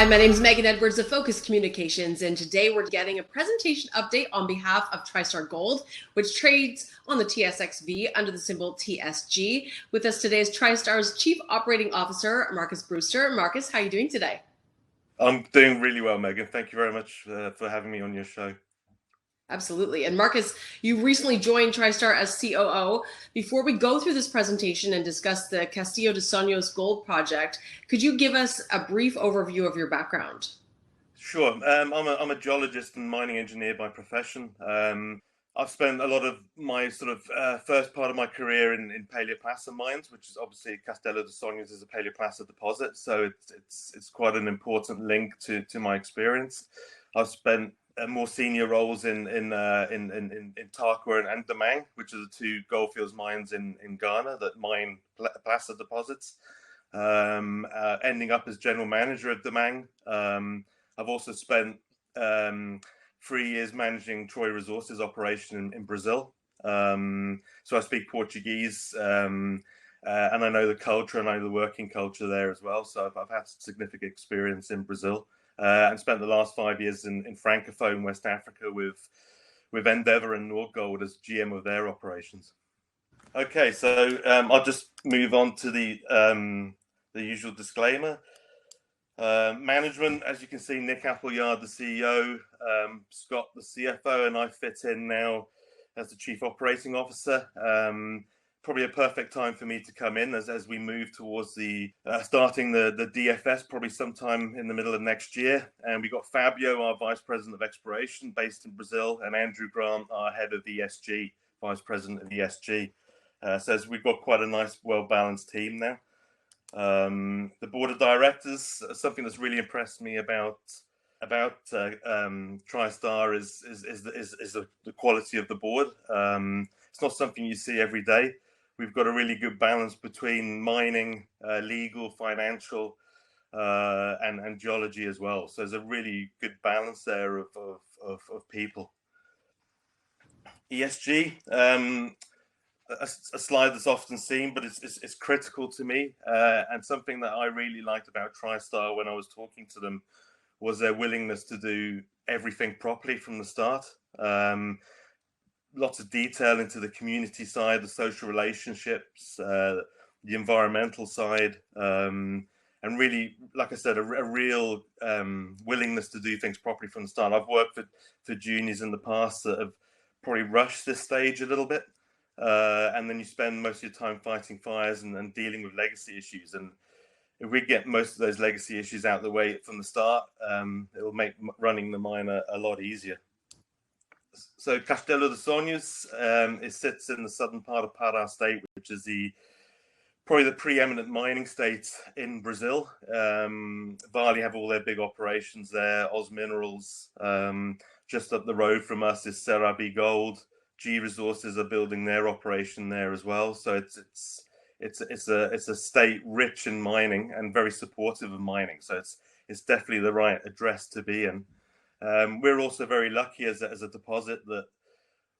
my name is Megan Edwards of Focus Communications, and today we're getting a presentation update on behalf of TriStar Gold, which trades on the TSX.V under the symbol TSG. With us today is TriStar's Chief Operating Officer, Marcus Brewster. Marcus, how are you doing today? I'm doing really well, Megan. Thank you very much for having me on your show. Absolutely. And Marcus, you recently joined TriStar as COO. Before we go through this presentation and discuss the Castelo de Sonhos gold project, could you give us a brief overview of your background? Sure. I'm a geologist and mining engineer by profession. I've spent a lot of my first part of my career in PALEOPLACER mines, which is obviously Castelo de Sonhos is a PALEOPLACER deposit, so it's quite an important link to my experience. I've spent more senior roles in TARKWA and Damang, which are the two goldfields mines in Ghana that mine placer deposits. Ending up as general manager of Damang. I've also spent 3 years managing Troy Resources operation in Brazil. So I speak Portuguese, and I know the culture, and I know the working culture there as well. So I've had significant experience in Brazil. And spent the last 5 years in Francophone West Africa with Endeavour and Nordgold as GM of their operations. Okay, so I'll just move on to the usual disclaimer. Management, as you can see, Nick Appleyard, the CEO, Scott, the CFO, and I fit in now as the Chief Operating Officer. Probably a perfect time for me to come in as we move towards the starting the DFS probably sometime in the middle of next year. And we got Fabio, our Vice President of Exploration, based in Brazil, and Andrew Grant, our Head of ESG, Vice President of ESG. So we've got quite a nice, well-balanced team now. The board of directors, something that's really impressed me about TriStar is the quality of the board. It's not something you see every day. We've got a really good balance between mining, legal, financial, and geology as well. So there's a really good balance there of people. ESG, a slide that's often seen, but it's critical to me. And something that I really liked about TriStar when I was talking to them was their willingness to do everything properly from the start. Lots of detail into the community side, the social relationships, the environmental side, and really, like I said, a real willingness to do things properly from the start. I've worked for juniors in the past that have probably rushed this stage a little bit, and then you spend most of your time fighting fires and dealing with legacy issues. And if we get most of those legacy issues out of the way from the start, it will make running the mine a lot easier. So Castelo de Sonhos, it sits in the southern part of Pará state, which is probably the preeminent mining state in Brazil. Vale have all their big operations there. Oz Minerals, just up the road from us is Serabi Gold. G Resources are building their operation there as well. So it's a state rich in mining and very supportive of mining. So it's definitely the right address to be in. We're also very lucky as a deposit that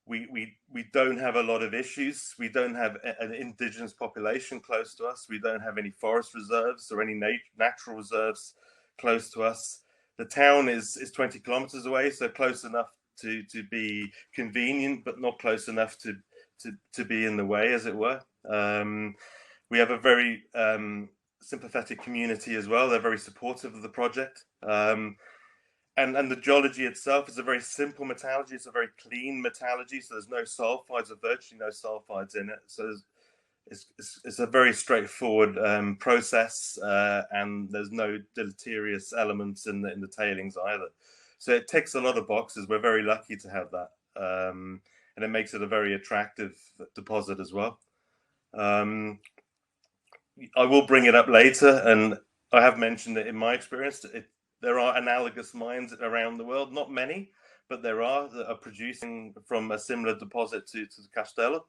we don't have a lot of issues. We don't have an indigenous population close to us. We don't have any forest reserves or any natural reserves close to us. The town is 20 kilometers away, so close enough to be convenient, but not close enough to be in the way, as it were. We have a very sympathetic community as well. They're very supportive of the project. And the geology itself is a very simple metallurgy. It's a very clean metallurgy, so there's no sulfides, or virtually no sulfides in it. So it's a very straightforward process, and there's no deleterious elements in the tailings either. So it ticks a lot of boxes. We're very lucky to have that, and it makes it a very attractive deposit as well. I will bring it up later, and I have mentioned it in my experience. There are analogous mines around the world, not many, but there are that are producing from a similar deposit to the Castelo,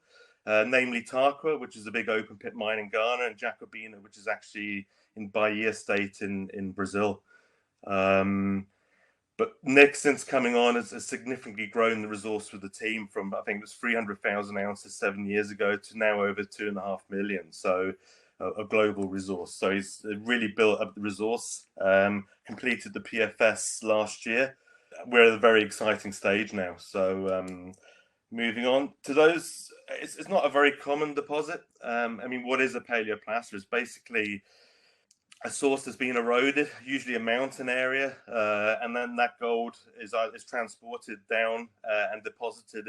namely TARKWA, which is a big open pit mine in Ghana, and Jacobina, which is actually in Bahia state in Brazil. But Nick, since coming on, has significantly grown the resource with the team from, I think it was 300,000 ounces 7 years ago to now over 2.5 million. So a global resource. So he's really built up the resource, completed the PFS last year. We're at a very exciting stage now. So moving on to those, it's not a very common deposit. I mean, what is a paleoplacer? It's basically a source that's been eroded, usually a mountain area, and then that gold is transported down and deposited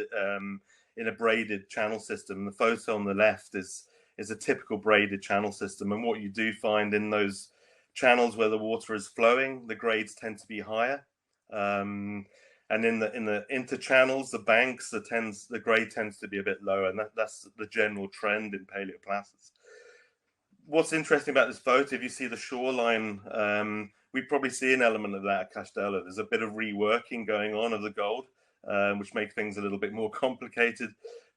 in a braided channel system. The photo on the left is a typical braided channel system, and what you do find in those channels where the water is flowing, the grades tend to be higher, and in the interchannels, the banks, the grade tends to be a bit lower, and that's the general trend in paleoplacers. What's interesting about this photo, if you see the shoreline, we probably see an element of that at Castelo. There's a bit of reworking going on of the gold, which makes things a little bit more complicated,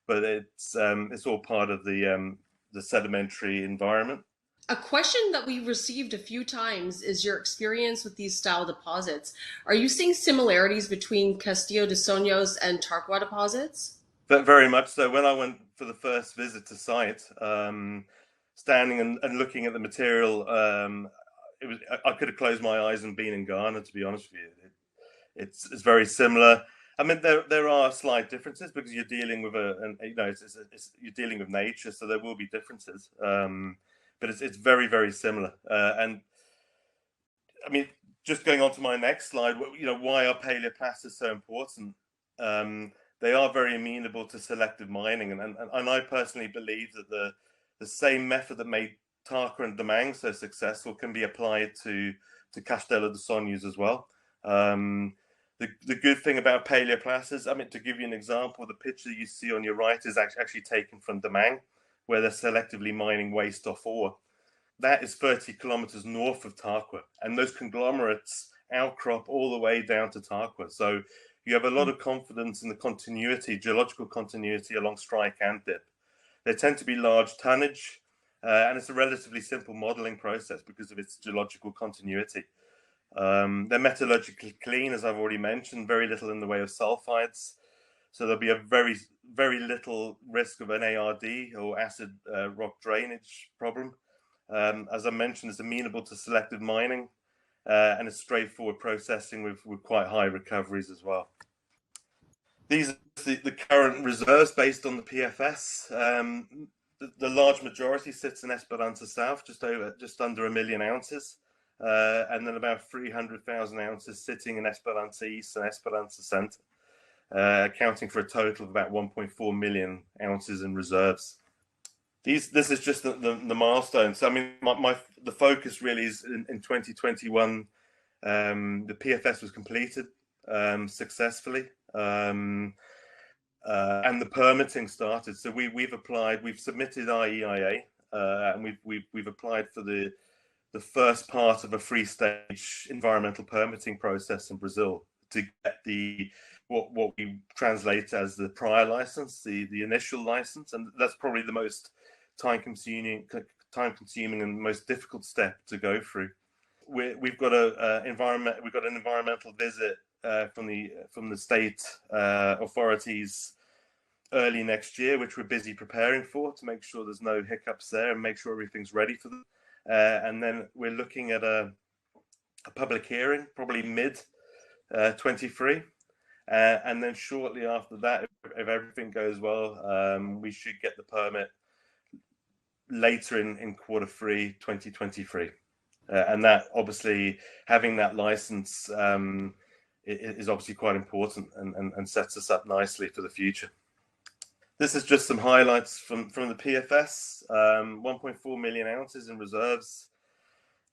but it's all part of the sedimentary environment. A question that we received a few times is your experience with these style deposits. Are you seeing similarities between Castelo de Sonhos and TARKWA deposits? But very much so. When I went for the first visit to site, standing and looking at the material, I could have closed my eyes and been in Ghana, to be honest with you. It's very similar. I mean, there are slight differences because you're dealing with you're dealing with nature, so there will be differences. But it's very, very similar. And I mean, just going on to my next slide, why are paleoplacers so important? They are very amenable to selective mining, and I personally believe that the same method that made TARKWA and Damang so successful can be applied to Castelo de Sonhos as well. The good thing about paleoplacers, I mean, to give you an example, the picture you see on your right is actually taken from Damang, where they're selectively mining waste off ore. That is 30 kilometers north of TARKWA, and those conglomerates outcrop all the way down to TARKWA. So you have a lot of confidence in the continuity, geological continuity along strike and dip. They tend to be large tonnage, and it's a relatively simple modeling process because of its geological continuity. They're metallurgically clean, as I've already mentioned, very little in the way of sulfides. So there'll be a very, very little risk of an ARD or acid rock drainage problem. As I mentioned, it's amenable to selective mining, and it's straightforward processing with quite high recoveries as well. These are the current reserves based on the PFS. The large majority sits in Esperanza South, just under 1 million ounces, and then about 300,000 ounces sitting in Esperanza East and Esperanza Center, accounting for a total of about 1.4 million ounces in reserves. This is just the milestones. So, I mean, the focus really is in 2021. The PFS was completed successfully, and the permitting started. So we've submitted our EIA, and we've applied for the first part of a 3-stage environmental permitting process in Brazil to get what we translate as the prior license, the initial license, and that's probably the most time-consuming and most difficult step to go through. We've got an environmental visit from the state authorities early next year, which we're busy preparing for to make sure there's no hiccups there and make sure everything's ready for them. And then we're looking at a public hearing, probably mid 23. And then shortly after that, if everything goes well, we should get the permit later in Q3 2023. And that obviously, having that license is obviously quite important and sets us up nicely for the future. This is just some highlights from the PFS. 1.4 million ounces in reserves,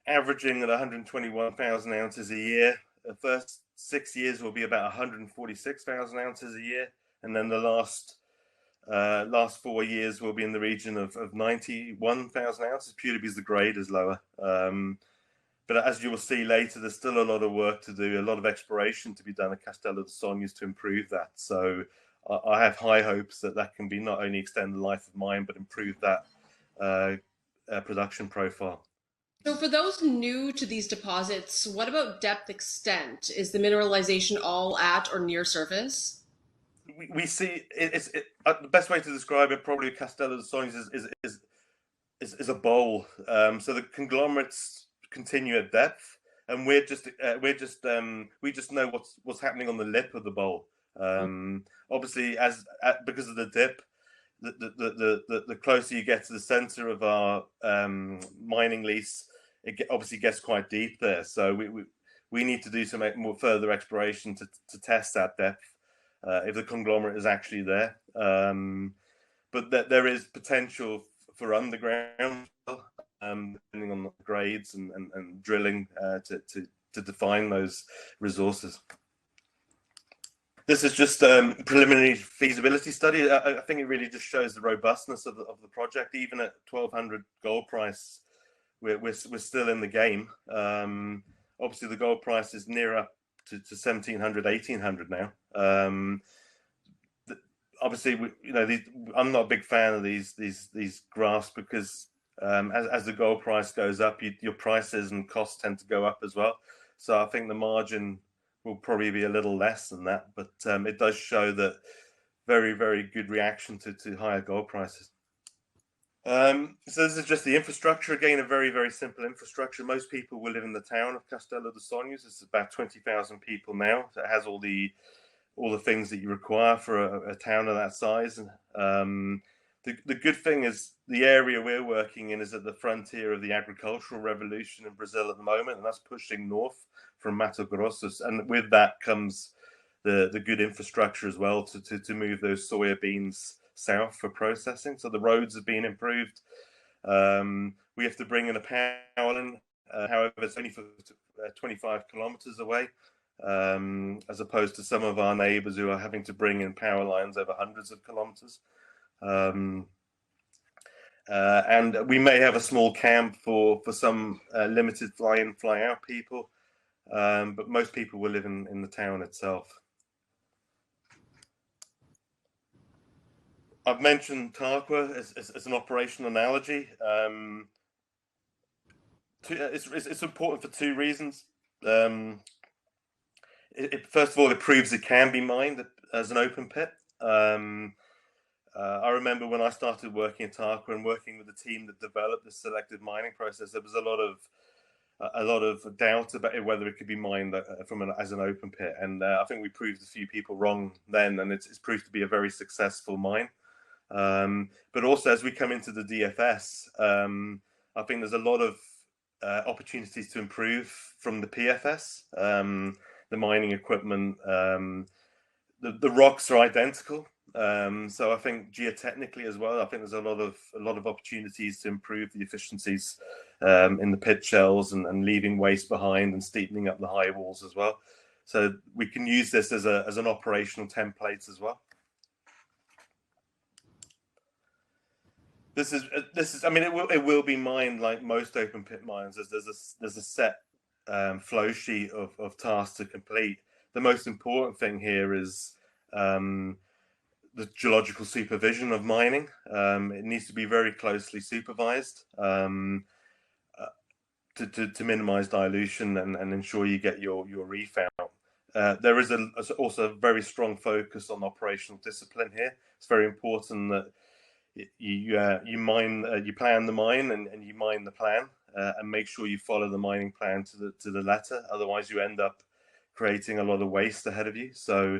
averaging at 121,000 ounces a year. The first 6 years will be about 146,000 ounces a year, and then the last 4 years will be in the region of 91,000 ounces, purely because the grade is lower. But as you will see later, there's still a lot of work to do, a lot of exploration to be done at Castelo de Sonhos to improve that. So I have high hopes that can be not only extend the life of mine, but improve that production profile. So for those new to these deposits, what about depth extent? Is the mineralization all at or near surface? We see the best way to describe it, probably Castelo de Sonhos, is is a bowl. So the conglomerates continue at depth, and we just know what's happening on the lip of the bowl. Obviously, because of the dip, the closer you get to the center of our mining lease, obviously gets quite deep there. So we need to do some more further exploration to test that depth if the conglomerate is actually there. But there is potential for underground, depending on the grades and drilling to define those resources. This is just a preliminary feasibility study. I think it really just shows the robustness of the project. Even at 1,200 gold price, we're still in the game. Obviously, the gold price is near up to 1,700, 1,800 now. Obviously, I'm not a big fan of these graphs because as the gold price goes up, your prices and costs tend to go up as well. So I think the margin will probably be a little less than that, but it does show that very, very good reaction to higher gold prices. So this is just the infrastructure. Again, a very, very simple infrastructure. Most people will live in the town of Castelo de Sonhos. It's about 20,000 people now. So it has all the things that you require for a town of that size. The good thing is the area we're working in is at the frontier of the agricultural revolution in Brazil at the moment, and that's pushing north from Mato Grosso. And with that comes the good infrastructure as well to move those soya beans south for processing. So the roads have been improved. We have to bring in a power line, however, it's only for 25 kilometers away. As opposed to some of our neighbors who are having to bring in power lines over hundreds of kilometers. And we may have a small camp for some limited fly-in, fly-out people, but most people will live in the town itself. I've mentioned TARKWA as an operational analogy. It's important for two reasons. First of all, it proves it can be mined as an open pit. I remember when I started working at TARKWA and working with the team that developed the selective mining process, there was a lot of doubt about whether it could be mined as an open pit. And I think we proved a few people wrong then, and it's proved to be a very successful mine. But also, as we come into the DFS, I think there's a lot of opportunities to improve from the PFS. The mining equipment, the rocks are identical. So I think geotechnically as well, I think there's a lot of opportunities to improve the efficiencies in the pit shells and leaving waste behind and steepening up the high walls as well. So we can use this as an operational template as well. This is. I mean, it will be mined like most open pit mines. There's a set flow sheet of tasks to complete. The most important thing here is the geological supervision of mining. It needs to be very closely supervised to minimize dilution and ensure you get your reef out. There is also a very strong focus on operational discipline here. It's very important that you plan the mine and you mine the plan and make sure you follow the mining plan to the letter. Otherwise, you end up creating a lot of waste ahead of you. So,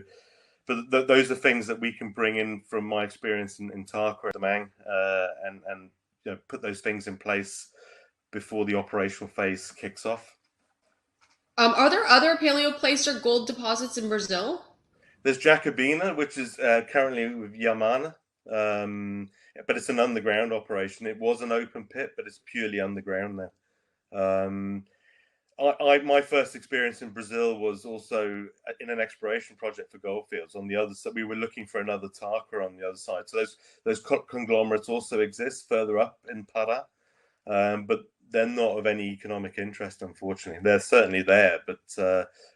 but those are things that we can bring in from my experience in TARKWA and put those things in place before the operational phase kicks off. Are there other PALEOPLACER gold deposits in Brazil? There's Jacobina, which is currently with Yamana. But it's an underground operation. It was an open pit, but it's purely underground now. My first experience in Brazil was also in an exploration project for Goldfields. On the other side, we were looking for another TARKWA on the other side. So those conglomerates also exist further up in Pará, but they're not of any economic interest, unfortunately. They're certainly there, but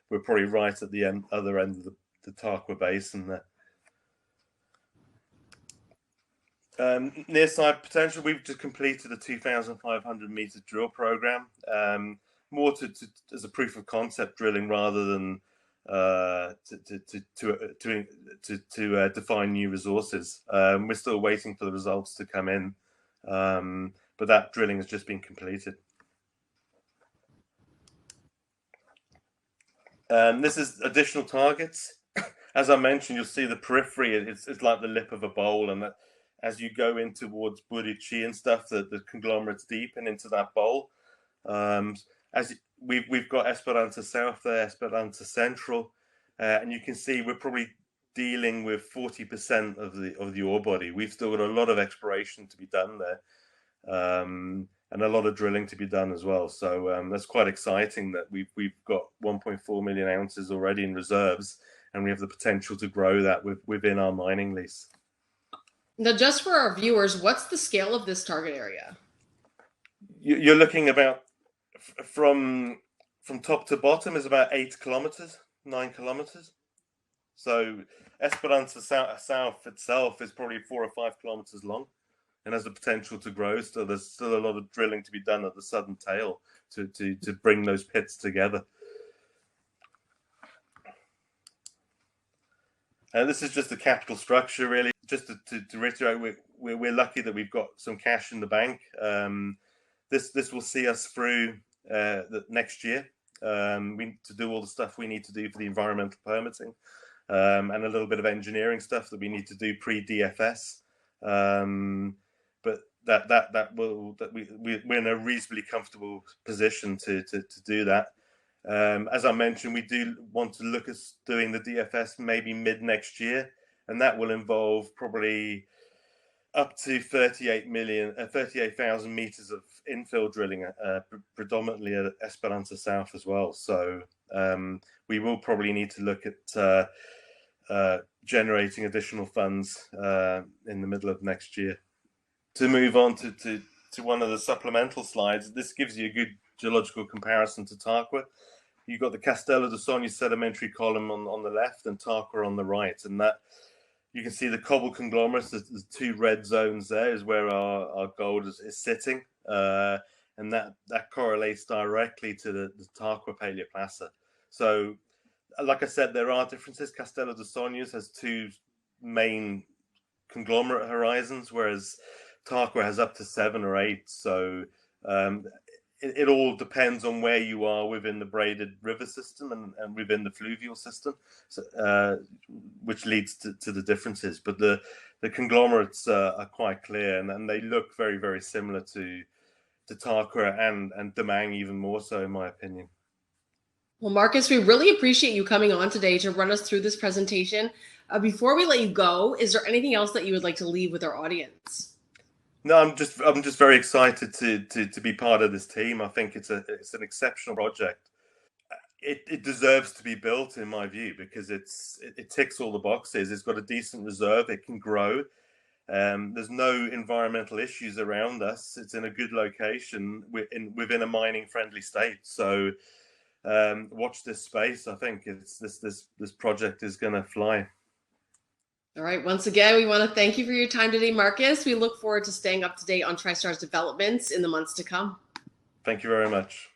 we're probably right at the other end of the TARKWA basin there. Near side potential, we've just completed a 2,500 meter drill program, more as a proof of concept drilling rather than to define new resources. We're still waiting for the results to come in, but that drilling has just been completed. This is additional targets. As I mentioned, you'll see the periphery. It's like the lip of a bowl, and that as you go in towards Burichi and stuff, the conglomerates deepen into that bowl. As we've got Esperanza South there, Esperanza Central, and you can see we're probably dealing with 40% of the ore body. We've still got a lot of exploration to be done there, and a lot of drilling to be done as well. So that's quite exciting that we've got 1.4 million ounces already in reserves, and we have the potential to grow that within our mining lease. Now, just for our viewers, what's the scale of this target area? You're looking about from top to bottom is about 8 kilometers, 9 kilometers. So Esperanza South itself is probably 4 or 5 kilometers long, and has the potential to grow. So there's still a lot of drilling to be done at the southern tail to bring those pits together. This is just the capital structure, really. Just to reiterate, we're lucky that we've got some cash in the bank. This will see us through the next year. We need to do all the stuff we need to do for the environmental permitting, and a little bit of engineering stuff that we need to do pre-DFS. But we're in a reasonably comfortable position to do that. As I mentioned, we do want to look at doing the DFS maybe mid next year, and that will involve probably up to 38,000 meters of infill drilling, predominantly at Esperanza South as well. So we will probably need to look at generating additional funds in the middle of next year. To move on to one of the supplemental slides, this gives you a good geological comparison to TARKWA. You've got the Castelo de Sonhos sedimentary column on the left and TARKWA on the right, and that you can see the cobble conglomerates. The 2 red zones there is where our gold is sitting, and that correlates directly to the TARKWA paleoplacer. So, like I said, there are differences. Castelo de Sonhos has 2 main conglomerate horizons, whereas TARKWA has up to 7 or 8. So it all depends on where you are within the braided river system and within the fluvial system, so, which leads to the differences. But the conglomerates are quite clear, and they look very, very similar to TARKWA and Damang, even more so, in my opinion. Well, Marcus, we really appreciate you coming on today to run us through this presentation. Before we let you go, is there anything else that you would like to leave with our audience? No, I'm just very excited to be part of this team. I think it's an exceptional project. It deserves to be built, in my view, because it ticks all the boxes. It's got a decent reserve. It can grow. There's no environmental issues around us. It's in a good location within a mining friendly state. So watch this space. I think this project is going to fly. All right. Once again, we want to thank you for your time today, Marcus. We look forward to staying up to date on TriStar's developments in the months to come. Thank you very much.